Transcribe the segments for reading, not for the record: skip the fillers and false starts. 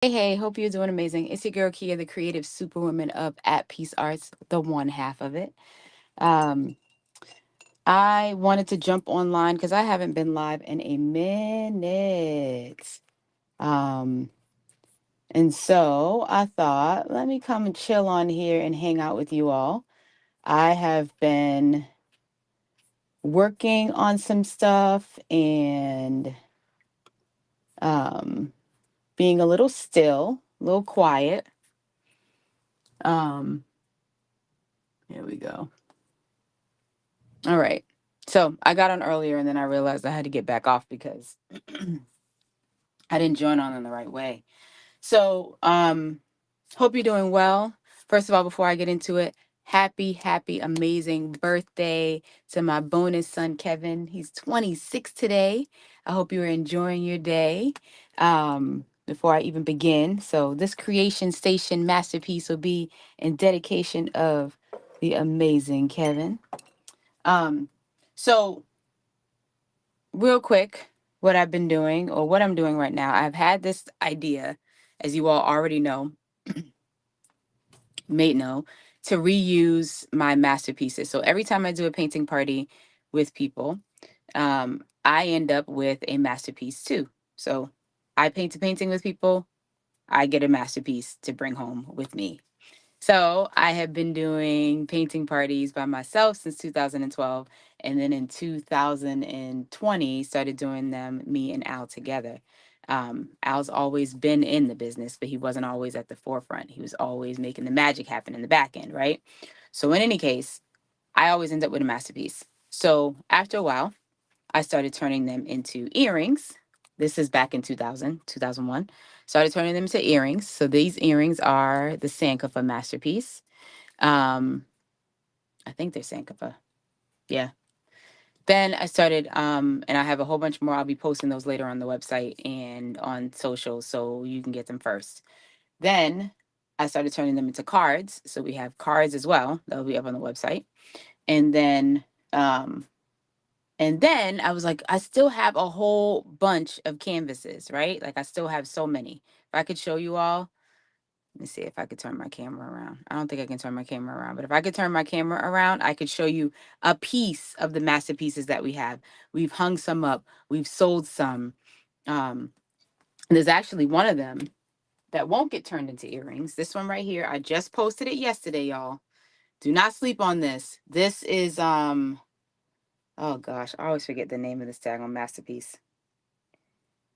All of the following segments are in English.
Hey, hope you're doing amazing. It's your girl Kia, the creative superwoman of At Peace Arts, the one half of it. Um, I wanted to jump online because I haven't been live in a minute. Um, and so I thought, let me come and chill on here and hang out with you all. I have been working on some stuff and um, being a little still, a little quiet. Um, Here we go. All right. So I got on earlier and then I realized I had to get back off because I didn't join on in the right way. So hope you're doing well. First of all, before I get into it, happy, amazing birthday to my bonus son Kevin. He's 26 today. I hope you are enjoying your day. Before I even begin. So this creation station masterpiece will be in dedication of the amazing Kevin. Um, so real quick, what I've been doing or what I'm doing right now, I've had this idea, as you all already know, may know, to reuse my masterpieces. So every time I do a painting party with people, I end up with a masterpiece too. So I paint a painting with people, I get a masterpiece to bring home with me. So I have been doing painting parties by myself since 2012. And then in 2020, started doing them, me and Al together. Al's always been in the business, but he wasn't always at the forefront. He was always making the magic happen in the back end, right? So in any case, I always end up with a masterpiece. So after a while, I started turning them into earrings. This is back in 2001. Started turning them into earrings. So these earrings are the Sankofa masterpiece. Um, I think they're Sankofa. Yeah. Then I started, and I have a whole bunch more. I'll be posting those later on the website and on social so you can get them first. Then I started turning them into cards. So we have cards as well. That'll be up on the website. And then um, And then I was like, I still have a whole bunch of canvases, right? Like I still have so many. If I could show you all, let me see if I could turn my camera around. I don't think I can turn my camera around, but if I could turn my camera around, I could show you a piece of the masterpieces that we have. We've hung some up, we've sold some. Um, there's actually one of them that won't get turned into earrings. This one right here, I just posted it yesterday, y'all. Do not sleep on this. This is oh gosh, I always forget the name of this daggone masterpiece.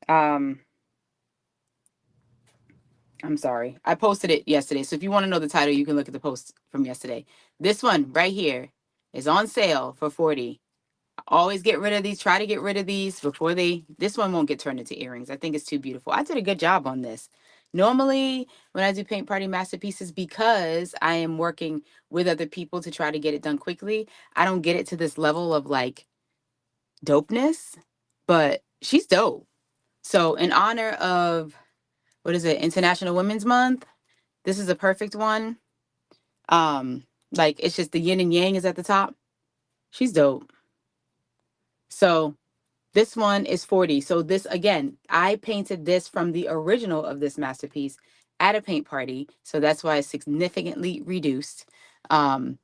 Um, I'm sorry. I posted it yesterday. So if you want to know the title, you can look at the post from yesterday. This one right here is on sale for 40. Always get rid of these. Try to get rid of these before this one won't get turned into earrings. I think it's too beautiful. I did a good job on this. Normally, when I do paint party masterpieces, because I am working with other people to try to get it done quickly, I don't get it to this level of like dopeness, but she's dope. So in honor of, what is it, International Women's Month, this is a perfect one. Like it's just the yin and yang is at the top. She's dope. So this one is 40. So this again, I painted this from the original of this masterpiece at a paint party. So that's why it's significantly reduced.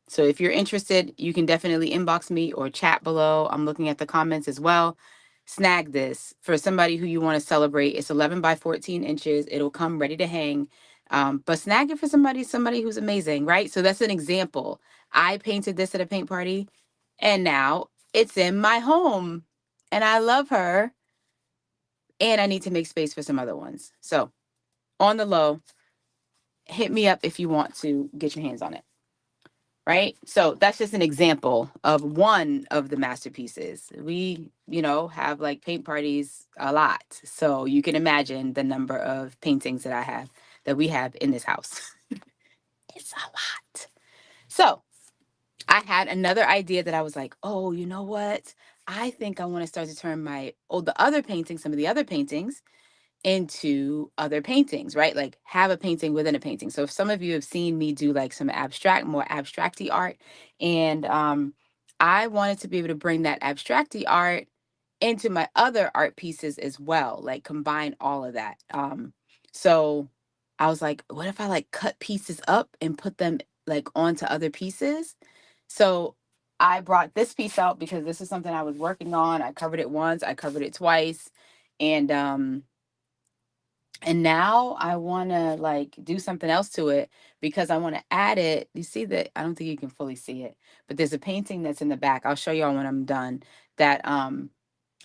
So if you're interested, you can definitely inbox me or chat below. I'm looking at the comments as well. Snag this for somebody who you want to celebrate. It's 11 by 14 inches. It'll come ready to hang. But snag it for somebody who's amazing, right? So that's an example. I painted this at a paint party and now it's in my home and I love her. And I need to make space for some other ones. So on the low, hit me up if you want to get your hands on it. Right. So that's just an example of one of the masterpieces. We, have like paint parties a lot. So you can imagine the number of paintings that we have in this house. It's a lot. So I had another idea that I was like, oh, you know what? I think I want to start to turn some of the other paintings into other paintings, right? Like have a painting within a painting. So if some of you have seen me do like some more abstracty art, and I wanted to be able to bring that abstracty art into my other art pieces as well, like combine all of that. So I was like, what if I like cut pieces up and put them like onto other pieces? So I brought this piece out because this is something I was working on. I covered it once, I covered it twice, and now I want to like do something else to it because I want to add it. You see that? I don't think you can fully see it, but there's a painting that's in the back. I'll show y'all when I'm done that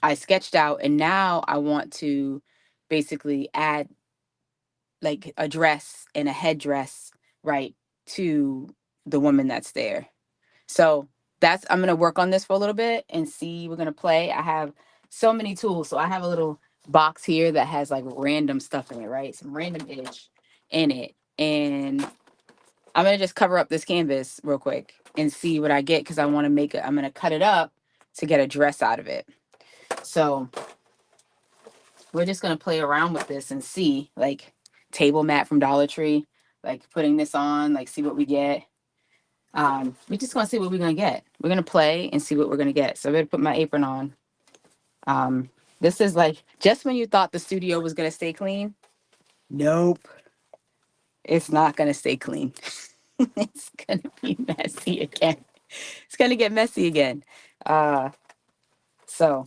I sketched out, and now I want to basically add like a dress and a headdress, right, to the woman that's there. So that's I'm gonna work on this for a little bit and see. We're gonna play. I have so many tools. So I have a little box here that has like random stuff in it, right? Some random ish in it. And I'm gonna just cover up this canvas real quick and see what I get because I want to make it. I'm gonna cut it up to get a dress out of it. So we're just gonna play around with this and see, like table mat from Dollar Tree, like putting this on, like see what we get. We're just gonna see what we're gonna get. We're gonna play and see what we're gonna get. So I better put my apron on. This is like just when you thought the studio was gonna stay clean. Nope, it's not gonna stay clean. It's gonna be messy again. It's gonna get messy again. Uh, so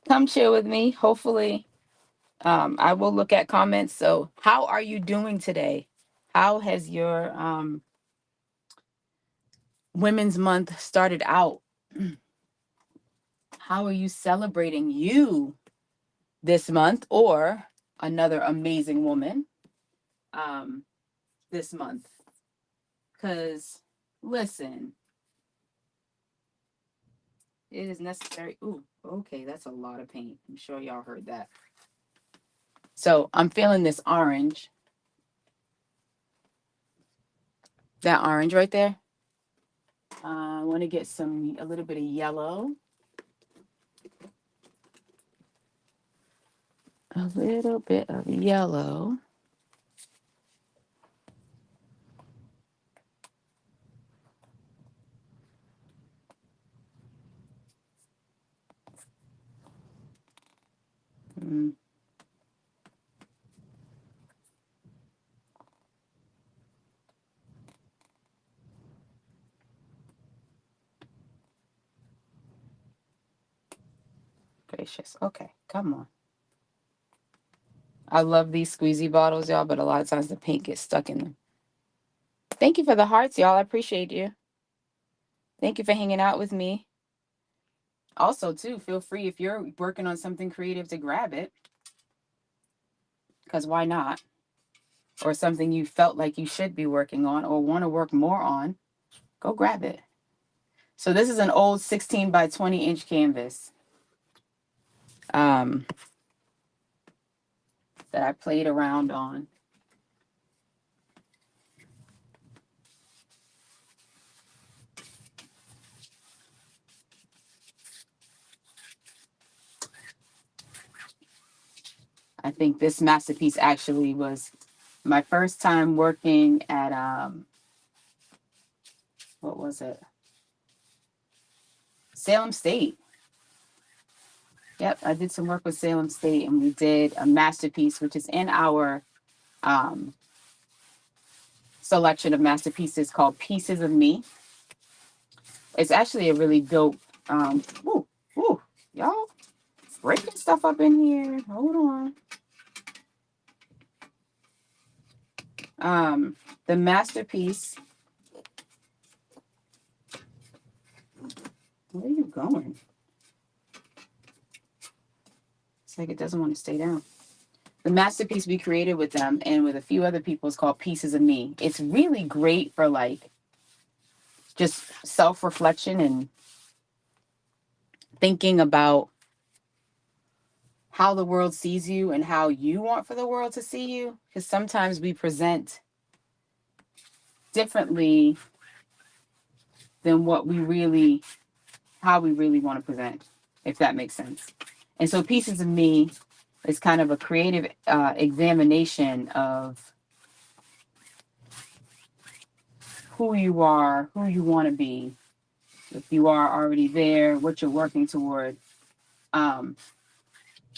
come chill with me. Hopefully, I will look at comments. So, how are you doing today? How has your Women's Month started out? How are you celebrating you this month or another amazing woman um, this month? Because, listen, it is necessary. Ooh, okay, that's a lot of paint. I'm sure y'all heard that. So, I'm feeling this orange. That orange right there. I want to get a little bit of yellow. A little bit of yellow. Mm. Gracious. Okay, come on. I love these squeezy bottles, y'all, but a lot of times the paint gets stuck in them. Thank you for the hearts, y'all. I appreciate you. Thank you for hanging out with me. Also, too, feel free if you're working on something creative to grab it, because why not? Or something you felt like you should be working on or want to work more on, go grab it. So this is an old 16 by 20 inch canvas that I played around on. I think this masterpiece actually was my first time working at what was it? Salem State. Yep, I did some work with Salem State, and we did a masterpiece, which is in our um, selection of masterpieces called Pieces of Me. It's actually a really dope. Woo, woo, y'all breaking stuff up in here. Hold on. The masterpiece. Where are you going? It's like it doesn't want to stay down. The masterpiece we created with them and with a few other people is called Pieces of Me. It's really great for like just self-reflection and thinking about how the world sees you and how you want for the world to see you. Because sometimes we present differently than how we really want to present, if that makes sense. And so Pieces of Me is kind of a creative examination of who you are, who you want to be, if you are already there, what you're working toward. Um,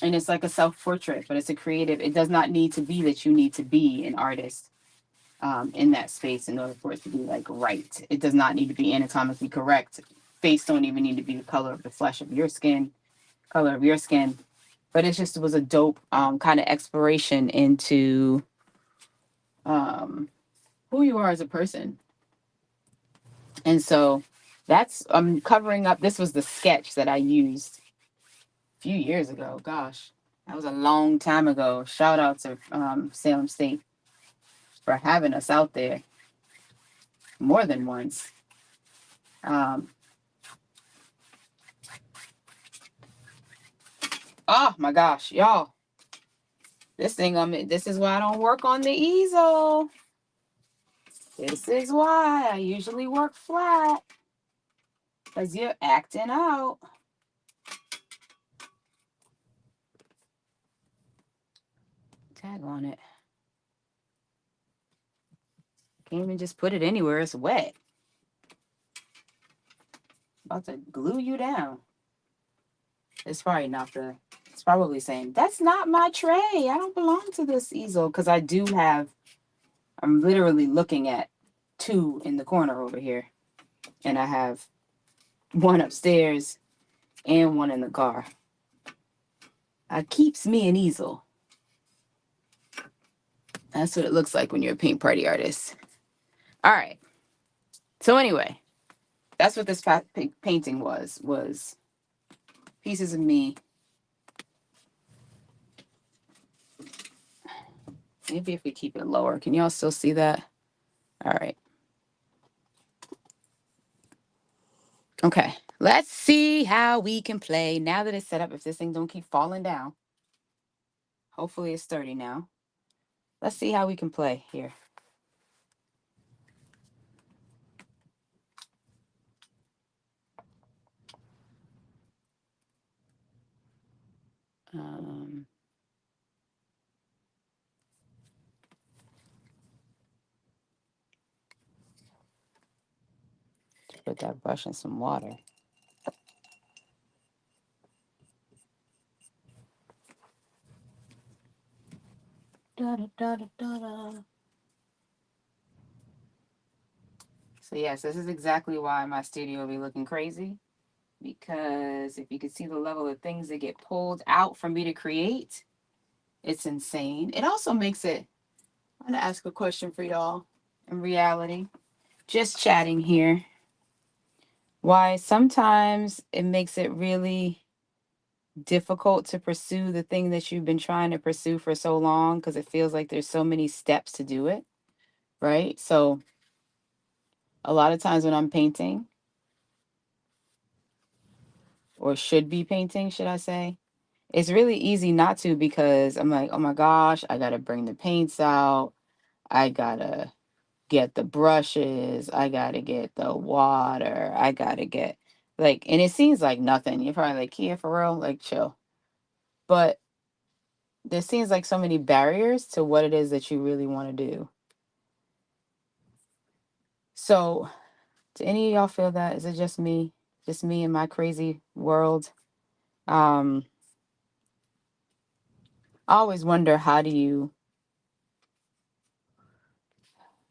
And it's like a self-portrait, but it's a creative. It does not need to be that you need to be an artist in that space in order for it to be like right. It does not need to be anatomically correct. Face don't even need to be the color of the flesh of your skin, color of your skin. But it was a dope kind of exploration into who you are as a person. And so that's covering up. This was the sketch that I used a few years ago. Gosh, that was a long time ago. Shout out to Salem State for having us out there more than once. Um, oh my gosh, y'all. This is why I don't work on the easel. This is why I usually work flat. Because you're acting out. Tag on it. Can't even just put it anywhere. It's wet. About to glue you down. It's probably not the. It's probably saying, that's not my tray. I don't belong to this easel. Because I do have. I'm literally looking at two in the corner over here. And I have one upstairs and one in the car. Keeps me an easel. That's what it looks like when you're a paint party artist. All right. So anyway, that's what this painting was pieces of me. Maybe if we keep it lower, can y'all still see that? All right. Okay, let's see how we can play now that it's set up. If this thing don't keep falling down, hopefully it's sturdy now. Let's see how we can play here. Put that brush in some water. Da, da, da, da, da, da. So yes, this is exactly why my studio will be looking crazy. Because if you can see the level of things that get pulled out for me to create, it's insane. It also makes it, I'm going to ask a question for y'all in reality. Just chatting here. Why sometimes it makes it really difficult to pursue the thing that you've been trying to pursue for so long because it feels like there's so many steps to do it, right? So a lot of times when I'm painting, or should be painting, should I say, it's really easy not to because I'm like, oh my gosh, I got to bring the paints out. I got to get the brushes. I got to get the water. I got to get like, and it seems like nothing. You're probably like, Kia, for real? Like, chill. But there seems like so many barriers to what it is that you really want to do. So, do any of y'all feel that? Is it just me? Just me in my crazy world? I always wonder, how do you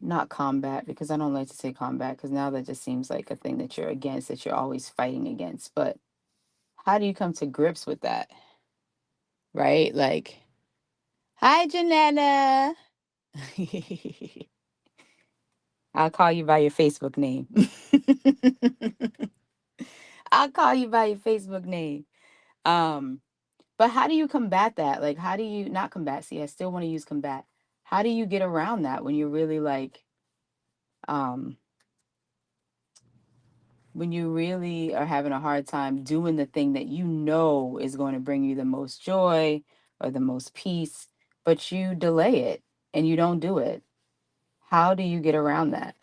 not combat, because I don't like to say combat because now that just seems like a thing that you're against, that you're always fighting against. But how do you come to grips with that? Right? Like, hi, Janetta. I'll call you by your Facebook name. I'll call you by your Facebook name. Um, but how do you combat that? Like, how do you not combat? See, I still want to use combat. How do you get around that when you're really like, um, when you really are having a hard time doing the thing that you know is going to bring you the most joy or the most peace, but you delay it and you don't do it? How do you get around that?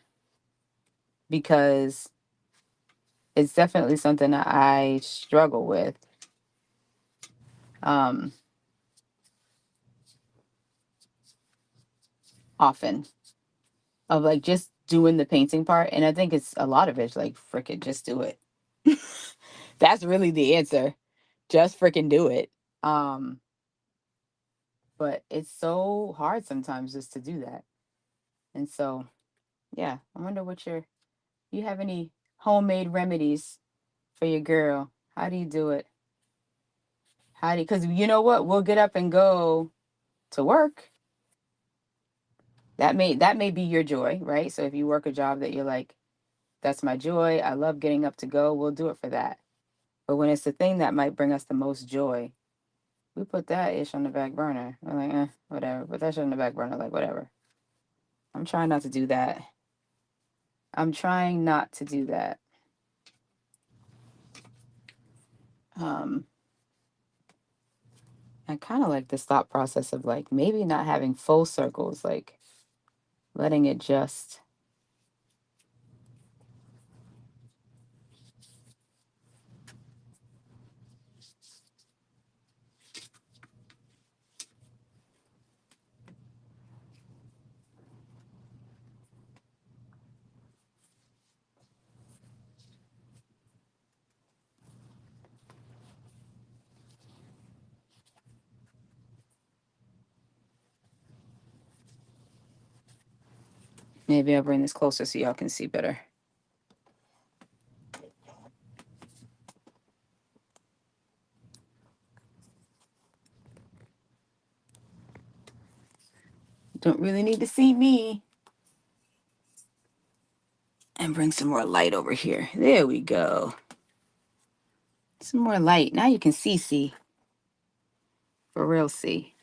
Because it's definitely something that I struggle with. Um, Often, of like just doing the painting part. And I think it's a lot of it's like, frickin' just do it. That's really the answer. Just frickin' do it. Um, but it's so hard sometimes just to do that. And so, yeah, I wonder what you have any homemade remedies for your girl? How do you do it? How do you, because you know what? We'll get up and go to work. That may be your joy, right? So if you work a job that you're like, that's my joy. I love getting up to go. We'll do it for that. But when it's the thing that might bring us the most joy, we put that ish on the back burner. We're like, whatever. Put that shit on the back burner, like whatever. I'm trying not to do that. I'm trying not to do that. Um, I kind of like this thought process of like maybe not having full circles, like letting it just. Maybe I'll bring this closer so y'all can see better. Don't really need to see me. And bring some more light over here. There we go. Some more light. Now you can see. For real, see.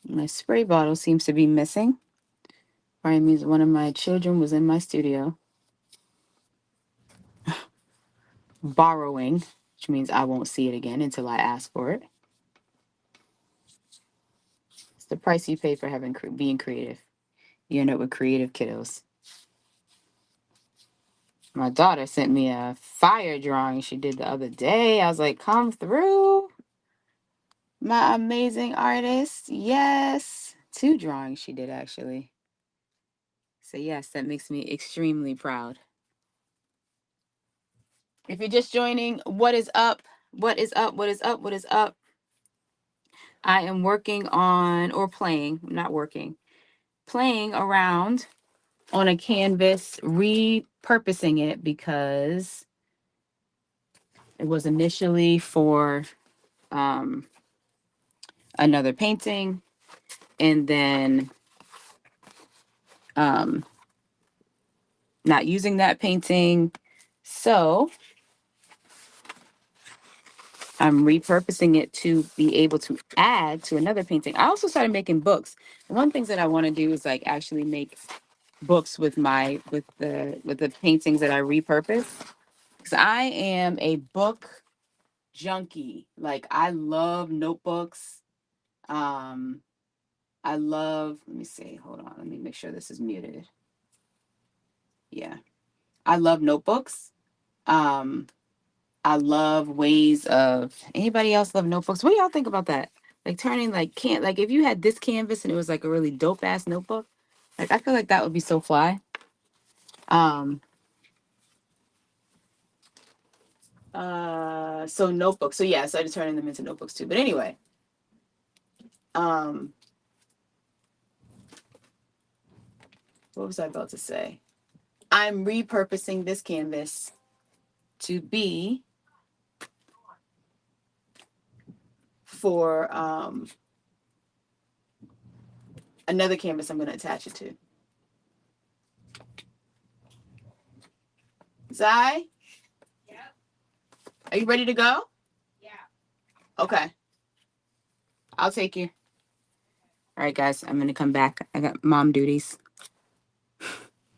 My spray bottle seems to be missing. Probably means one of my children was in my studio borrowing, which means I won't see it again until I ask for it. It's the price you pay for being creative. You end up with creative kiddos. My daughter sent me a fire drawing she did the other day. I was like, come through, my amazing artist. Yes. 2 drawings she did actually. So, yes, that makes me extremely proud. If you're just joining, what is up? What is up? What is up? What is up? I am working on, or playing, not working, playing around on a canvas, repurposing it because it was initially for another painting, and then not using that painting. So I'm repurposing it to be able to add to another painting. I also started making books. One of the things that I want to do is like actually make books with the paintings that I repurpose. Because I am a book junkie. Like I love notebooks. Um, I love, let me see, hold on, let me make sure this is muted. Yeah. I love notebooks. Um, I love ways of anybody else love notebooks. What do y'all think about that? Like turning like can't like if you had this canvas and it was like a really dope ass notebook, like I feel like that would be so fly. Um so notebooks. So yeah, I started turning them into notebooks too. But anyway, um what was I about to say? I'm repurposing this canvas to be for another canvas I'm going to attach it to. Zai, are you ready to go? Yeah. Okay. I'll take you. All right, guys, I'm going to come back. I got mom duties.